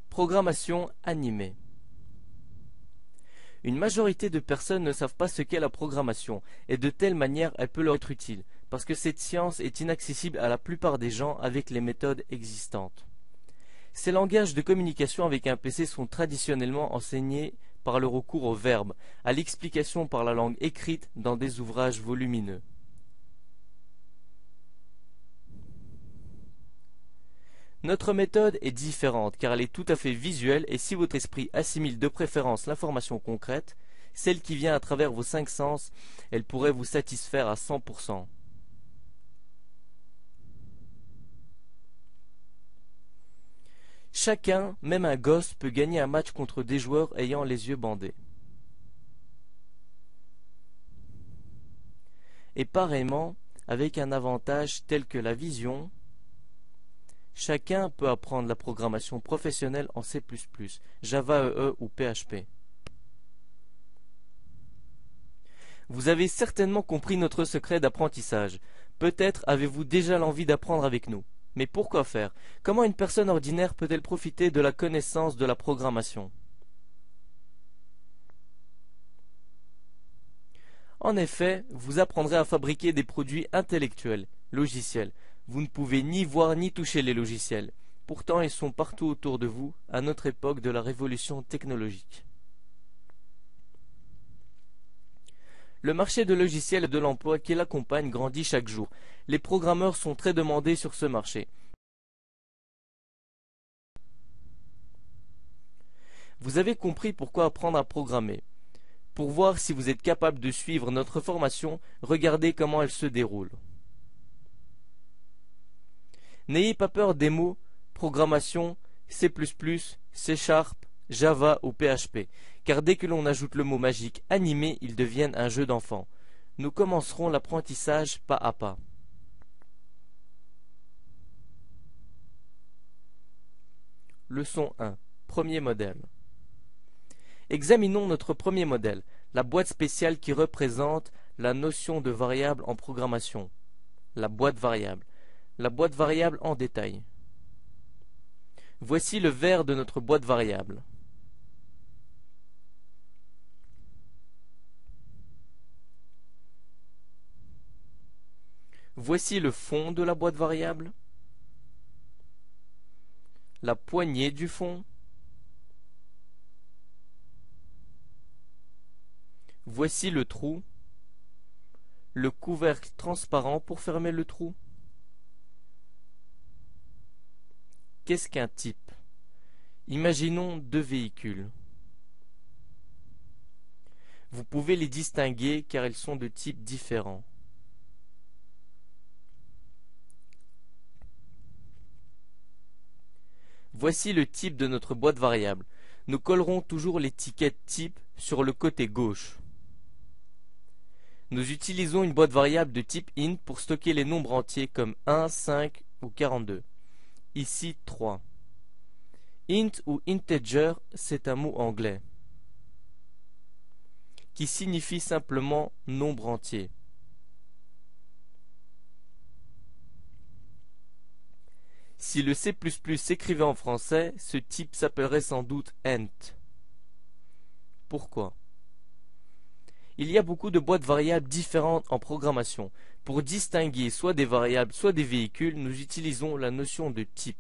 Programmation animée. Une majorité de personnes ne savent pas ce qu'est la programmation, et de telle manière elle peut leur être utile, parce que cette science est inaccessible à la plupart des gens avec les méthodes existantes. Ces langages de communication avec un PC sont traditionnellement enseignés par le recours au verbe, à l'explication par la langue écrite dans des ouvrages volumineux. Notre méthode est différente car elle est tout à fait visuelle et si votre esprit assimile de préférence l'information concrète, celle qui vient à travers vos 5 sens, elle pourrait vous satisfaire à 100%. Chacun, même un gosse, peut gagner un match contre des joueurs ayant les yeux bandés. Et pareillement, avec un avantage tel que la vision, chacun peut apprendre la programmation professionnelle en C++, Java EE ou PHP. Vous avez certainement compris notre secret d'apprentissage. Peut-être avez-vous déjà l'envie d'apprendre avec nous. Mais pourquoi faire? Comment une personne ordinaire peut-elle profiter de la connaissance de la programmation? En effet, vous apprendrez à fabriquer des produits intellectuels, logiciels. Vous ne pouvez ni voir ni toucher les logiciels. Pourtant, ils sont partout autour de vous, à notre époque de la révolution technologique. Le marché de logiciels et de l'emploi qui l'accompagne grandit chaque jour. Les programmeurs sont très demandés sur ce marché. Vous avez compris pourquoi apprendre à programmer. Pour voir si vous êtes capable de suivre notre formation, regardez comment elle se déroule. N'ayez pas peur des mots programmation, C++, C#, Java ou PHP, car dès que l'on ajoute le mot magique animé, ils deviennent un jeu d'enfant. Nous commencerons l'apprentissage pas à pas. Leçon 1. Premier modèle. Examinons notre premier modèle, la boîte spéciale qui représente la notion de variable en programmation. La boîte variable. La boîte variable en détail. Voici le verre de notre boîte variable. Voici le fond de la boîte variable. La poignée du fond. Voici le trou. Le couvercle transparent pour fermer le trou. Qu'est-ce qu'un type? Imaginons deux véhicules. Vous pouvez les distinguer car ils sont de types différents. Voici le type de notre boîte variable. Nous collerons toujours l'étiquette type sur le côté gauche. Nous utilisons une boîte variable de type int pour stocker les nombres entiers comme 1, 5 ou 42. Ici 3. Int ou integer, c'est un mot anglais qui signifie simplement nombre entier. Si le C++ s'écrivait en français, ce type s'appellerait sans doute ent. Pourquoi? Il y a beaucoup de boîtes variables différentes en programmation. Pour distinguer soit des variables, soit des véhicules, nous utilisons la notion de type.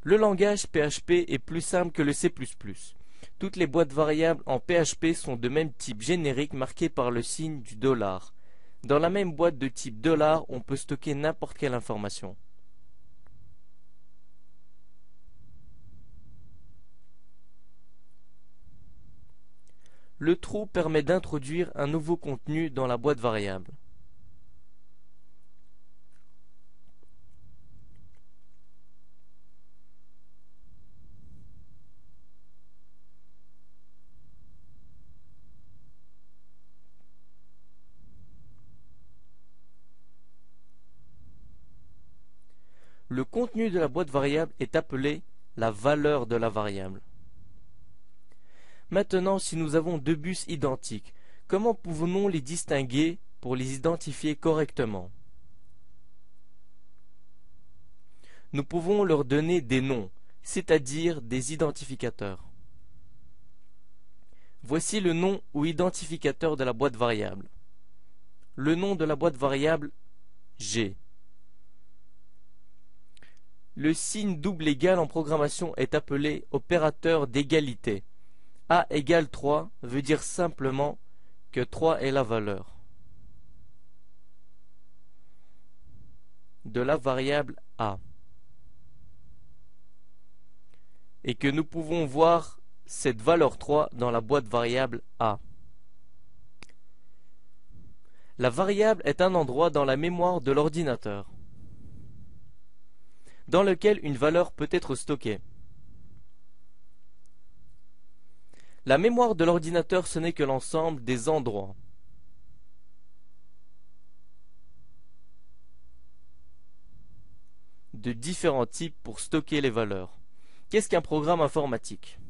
Le langage PHP est plus simple que le C++. Toutes les boîtes variables en PHP sont de même type générique marqué par le signe du $. Dans la même boîte de type $, on peut stocker n'importe quelle information. Le trou permet d'introduire un nouveau contenu dans la boîte variable. Le contenu de la boîte variable est appelé la valeur de la variable. Maintenant, si nous avons deux bus identiques, comment pouvons-nous les distinguer pour les identifier correctement? Nous pouvons leur donner des noms, c'est-à-dire des identificateurs. Voici le nom ou identificateur de la boîte variable. Le nom de la boîte variable G. Le signe double égal en programmation est appelé opérateur d'égalité. A égale 3 veut dire simplement que 3 est la valeur de la variable A et que nous pouvons voir cette valeur 3 dans la boîte variable A. La variable est un endroit dans la mémoire de l'ordinateur dans lequel une valeur peut être stockée. La mémoire de l'ordinateur, ce n'est que l'ensemble des endroits de différents types pour stocker les valeurs. Qu'est-ce qu'un programme informatique?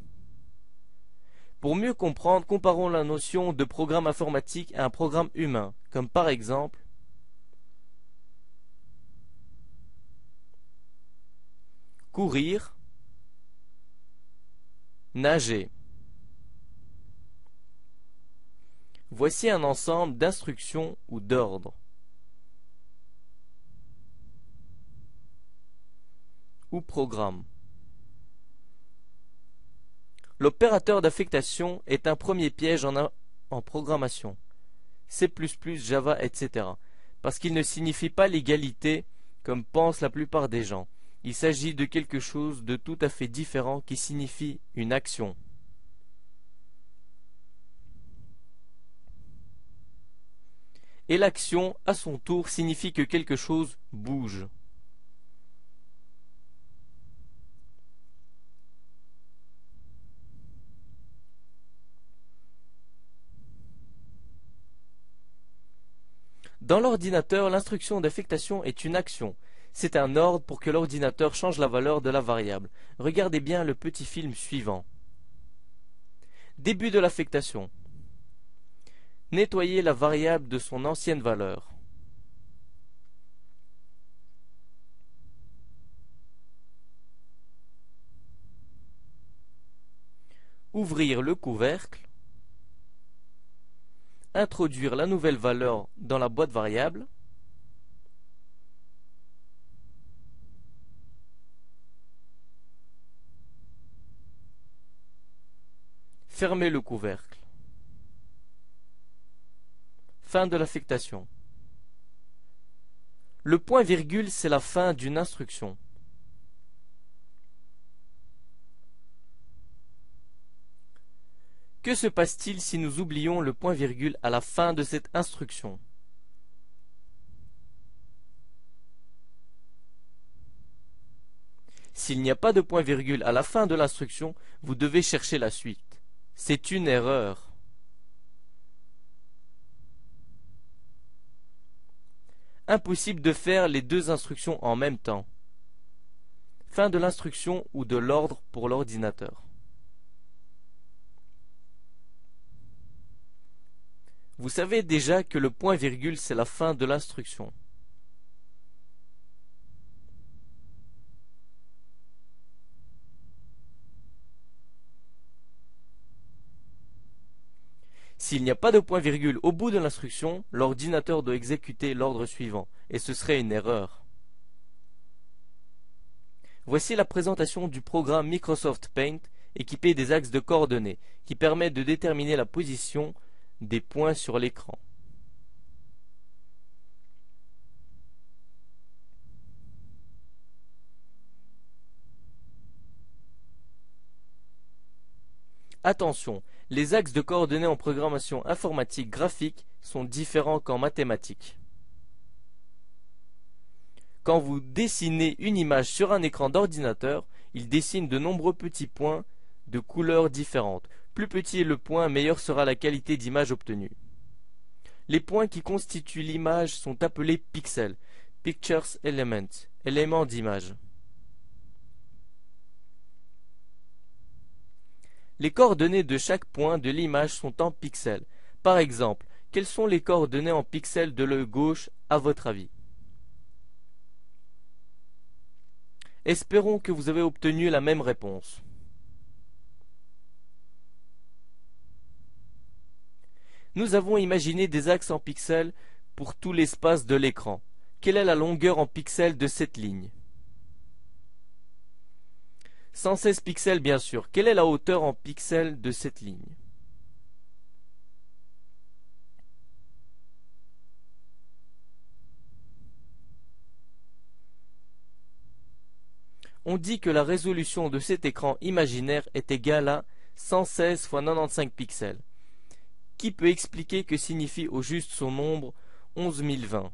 Pour mieux comprendre, comparons la notion de programme informatique à un programme humain, comme par exemple courir, nager. Voici un ensemble d'instructions ou d'ordres ou programmes. L'opérateur d'affectation est un premier piège en programmation, C++, Java, etc. parce qu'il ne signifie pas l'égalité comme pensent la plupart des gens. Il s'agit de quelque chose de tout à fait différent qui signifie une action. Et l'action, à son tour, signifie que quelque chose bouge. Dans l'ordinateur, l'instruction d'affectation est une action. C'est un ordre pour que l'ordinateur change la valeur de la variable. Regardez bien le petit film suivant. Début de l'affectation. Nettoyer la variable de son ancienne valeur. Ouvrir le couvercle. Introduire la nouvelle valeur dans la boîte variable. Fermer le couvercle. Fin de l'affectation. Le point-virgule, c'est la fin d'une instruction. Que se passe-t-il si nous oublions le point-virgule à la fin de cette instruction? S'il n'y a pas de point-virgule à la fin de l'instruction, vous devez chercher la suite. C'est une erreur. Impossible de faire les deux instructions en même temps. Fin de l'instruction ou de l'ordre pour l'ordinateur. Vous savez déjà que le point-virgule, c'est la fin de l'instruction. S'il n'y a pas de point-virgule au bout de l'instruction, l'ordinateur doit exécuter l'ordre suivant, et ce serait une erreur. Voici la présentation du programme Microsoft Paint équipé des axes de coordonnées, qui permet de déterminer la position des points sur l'écran. Attention, les axes de coordonnées en programmation informatique graphique sont différents qu'en mathématiques. Quand vous dessinez une image sur un écran d'ordinateur, il dessine de nombreux petits points de couleurs différentes. Plus petit est le point, meilleure sera la qualité d'image obtenue. Les points qui constituent l'image sont appelés pixels, Pictures Elements, Éléments d'image. Les coordonnées de chaque point de l'image sont en pixels. Par exemple, quelles sont les coordonnées en pixels de l'œil gauche à votre avis? Espérons que vous avez obtenu la même réponse. Nous avons imaginé des axes en pixels pour tout l'espace de l'écran. Quelle est la longueur en pixels de cette ligne? 116 pixels bien sûr. Quelle est la hauteur en pixels de cette ligne? On dit que la résolution de cet écran imaginaire est égale à 116 x 95 pixels. Qui peut expliquer que signifie au juste son nombre 11020?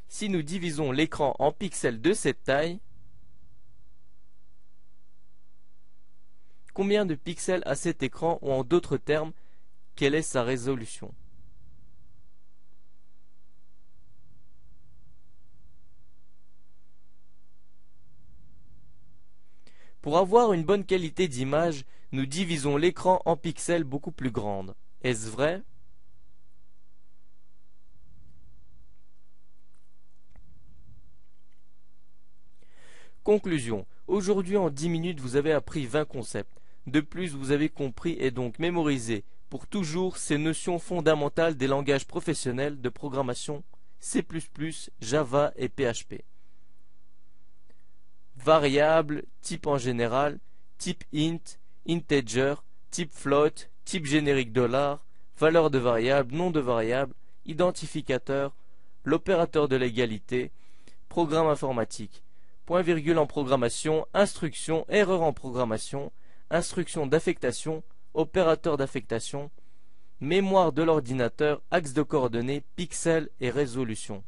Si nous divisons l'écran en pixels de cette taille, combien de pixels a cet écran, ou en d'autres termes, quelle est sa résolution? Pour avoir une bonne qualité d'image, nous divisons l'écran en pixels beaucoup plus grandes. Est-ce vrai? Conclusion. Aujourd'hui en 10 minutes vous avez appris 20 concepts. De plus vous avez compris et donc mémorisé pour toujours ces notions fondamentales des langages professionnels de programmation C++, Java et PHP. Variable, type en général, type int, integer, type float, type générique $, valeur de variable, nom de variable, identificateur, l'opérateur de l'égalité, programme informatique. Point virgule en programmation, instruction, erreur en programmation, instruction d'affectation, opérateur d'affectation, mémoire de l'ordinateur, axe de coordonnées, pixels et résolution.